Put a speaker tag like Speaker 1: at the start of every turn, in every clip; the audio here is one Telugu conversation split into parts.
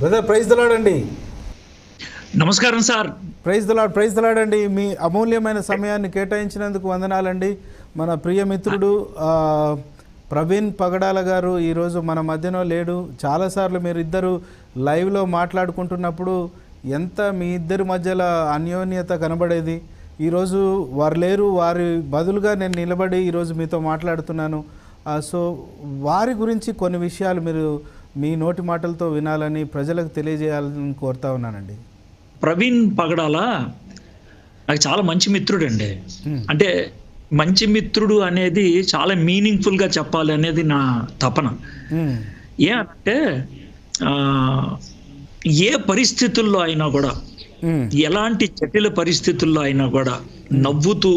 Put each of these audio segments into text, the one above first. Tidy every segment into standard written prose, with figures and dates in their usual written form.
Speaker 1: బ్రదర్ ప్రైజ్ ది లార్డ్ అండి.
Speaker 2: నమస్కారం సార్.
Speaker 1: ప్రైజ్ ది లార్డ్ అండి. మీ అమూల్యమైన సమయాన్ని కేటాయించినందుకు వందనాలండి. మన ప్రియ మిత్రుడు ప్రవీణ్ పగడాల గారు ఈరోజు మన మధ్యలో లేడు. చాలాసార్లు మీరు ఇద్దరు లైవ్లో మాట్లాడుకుంటున్నప్పుడు ఎంత మీ ఇద్దరి మధ్యలో అన్యోన్యత కనబడేది. ఈరోజు వారు లేరు, వారి బదులుగా నేను నిలబడి ఈరోజు మీతో మాట్లాడుతున్నాను. సో వారి గురించి కొన్ని విషయాలు మీరు మీ నోటి మాటలతో వినాలని, ప్రజలకు తెలియజేయాలని కోరుతా ఉన్నానండి.
Speaker 2: ప్రవీణ్ పగడాల నాకు చాలా మంచి మిత్రుడు అండి. అంటే మంచి మిత్రుడు అనేది చాలా మీనింగ్ఫుల్గా చెప్పాలి అనేది నా తపన. ఏమంటే ఏ పరిస్థితుల్లో అయినా కూడా, ఎలాంటి జటిల పరిస్థితుల్లో అయినా కూడా నవ్వుతూ,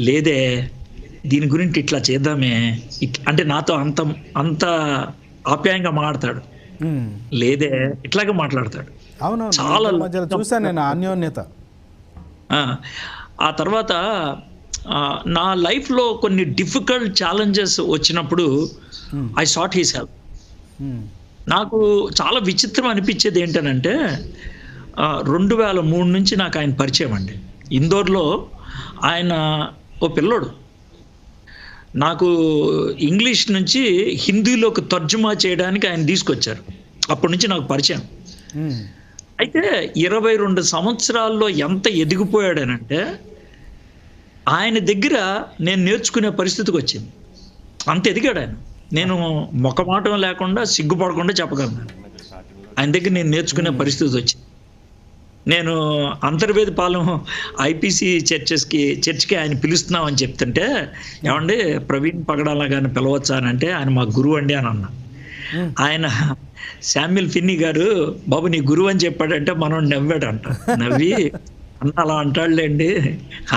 Speaker 2: లేదే దీని గురించి ఇట్లా చేద్దామే అంటే నాతో అంత అంత ఆప్యాయంగా మాట్లాడతాడు. లేదే ఇట్లాగే మాట్లాడతాడు.
Speaker 1: అవును,
Speaker 2: చాలా
Speaker 1: చూసాను నేను అన్యోన్యత.
Speaker 2: ఆ తర్వాత నా లైఫ్లో కొన్ని డిఫికల్ట్ ఛాలెంజెస్ వచ్చినప్పుడు ఐ సాట్ హిస్ హెల్ప్. నాకు చాలా విచిత్రం అనిపించేది ఏంటనంటే 2003 నుంచి నాకు ఆయన పరిచయం అండి. ఇందోర్లో ఆయన ఓ పిల్లోడు నాకు ఇంగ్లీష్ నుంచి హిందీలోకి తర్జుమా చేయడానికి ఆయన తీసుకొచ్చారు. అప్పటి నుంచి నాకు పరిచయం. అయితే 22 సంవత్సరాల్లో ఎంత ఎదిగిపోయాడనంటే ఆయన దగ్గర నేను నేర్చుకునే పరిస్థితికి వచ్చింది. అంత ఎదిగాడు ఆయన. నేను మొక్కమాటం లేకుండా సిగ్గుపడకుండా చెప్పగలను. ఆయన దగ్గర నేను నేర్చుకునే పరిస్థితి వచ్చింది. నేను అంతర్వేదపాలెం ఐపీసీ చర్చ్కి ఆయన పిలుస్తున్నామని చెప్తుంటే, ఏమండి ప్రవీణ్ పగడాల గారిని పిలవచ్చా అని అంటే, ఆయన మా గురువు అండి అని అన్నా. ఆయన శామ్యుల్ ఫిన్నీ గారు బాబు నీ గురువు అని చెప్పాడంటే మనం నవ్వాడంట. నవ్వి అన్న అలా అంటాడులేండి,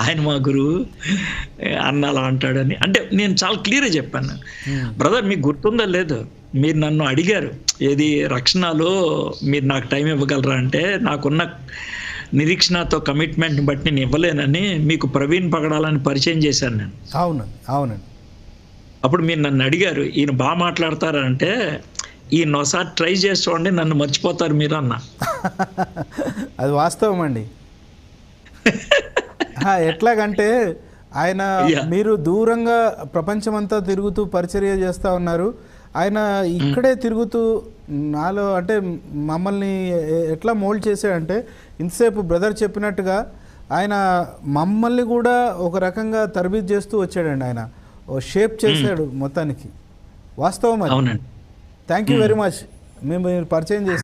Speaker 2: ఆయన మా గురువు అన్న అలా అంటాడని. అంటే నేను చాలా క్లియర్గా చెప్పాను. బ్రదర్ మీకు గుర్తుందో లేదు, మీరు నన్ను అడిగారు ఏది రక్షణలో మీరు నాకు టైం ఇవ్వగలరా అంటే, నాకున్న నిరీక్షణతో కమిట్మెంట్ని బట్టి నేను ఇవ్వలేనని మీకు ప్రవీణ్ పగడాలని పరిచయం చేశాను నేను.
Speaker 1: అవునండి.
Speaker 2: అప్పుడు మీరు నన్ను అడిగారు ఈయన బాగా మాట్లాడతారంటే, ఈయన ఒకసారి ట్రై చేసి చూడండి నన్ను మర్చిపోతారు మీరు అన్న.
Speaker 1: అది వాస్తవం అండి. ఎట్లాగంటే ఆయన మీరు దూరంగా ప్రపంచమంతా తిరుగుతూ పరిచర్య చేస్తూ ఉన్నారు. ఆయన ఇక్కడే తిరుగుతూ నాలో అంటే మమ్మల్ని ఎట్లా మోల్డ్ చేశాడంటే, ఇంతసేపు బ్రదర్ చెప్పినట్టుగా ఆయన మమ్మల్ని కూడా ఒక రకంగా తరబీదు చేస్తూ వచ్చాడండి. ఆయన ఓ షేప్ చేశాడు మొత్తానికి. వాస్తవం అది.
Speaker 2: అవునండి.
Speaker 1: Thank you very much. మేము పరిచయం చేస్తాం.